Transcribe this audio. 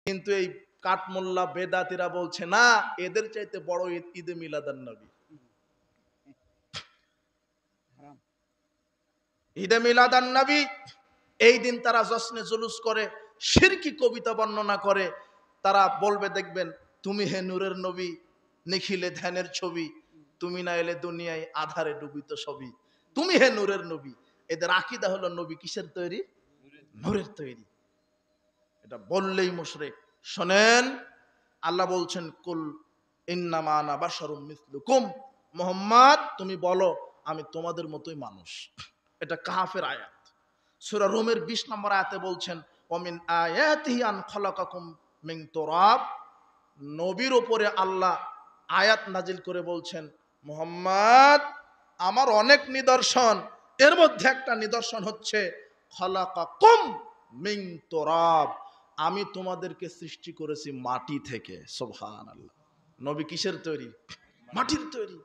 কিন্তু এই কাঠমোল্লা বেদাতিরা বলছে না, এদের চাইতে বড় ঈদ ঈদে মিলাদান নবী। ঈদে মিলাদান নবী, এই দিন তারা জশ্নে জুলুস করে, শিরকি কবিতা বর্ণনা করে। তারা বলবে, দেখবেন, তুমি হে নূরের নবী, নিখিলে ধ্যানের ছবি, তুমি না এলে দুনিয়ায় আধারে ডুবিত সবই, তুমি হে নূরের নবী। এদের আকীদা হলো নবী কিসের তৈরি? নূরের তৈরি। এটা বললেই মুশরিক। শোনেন, আল্লাহ বলছেন, কুল ইন্নামা আনা বাশারুম মিসলুকুম, মুহাম্মদ তুমি বলো আমি তোমাদের মতোই মানুষ। এটা কাহাফের আয়াত। সূরা রুমের 20 নম্বর আয়াতে বলছেন, ওমিন আয়াতিহি আন খলাকাকুম মিন তুরাব, নবীর উপরে আল্লাহ আয়াত নাজিল করে বলছেন, মুহাম্মদ আমার অনেক নিদর্শন, এর মধ্যে একটা নিদর্শন হচ্ছে খলাকাকুম মিন তুরাব, আমি তোমাদেরকে সৃষ্টি করেছি মাটি থেকে। সুবহানাল্লাহ। নবী কিসের তৈরি? মাটির তৈরি।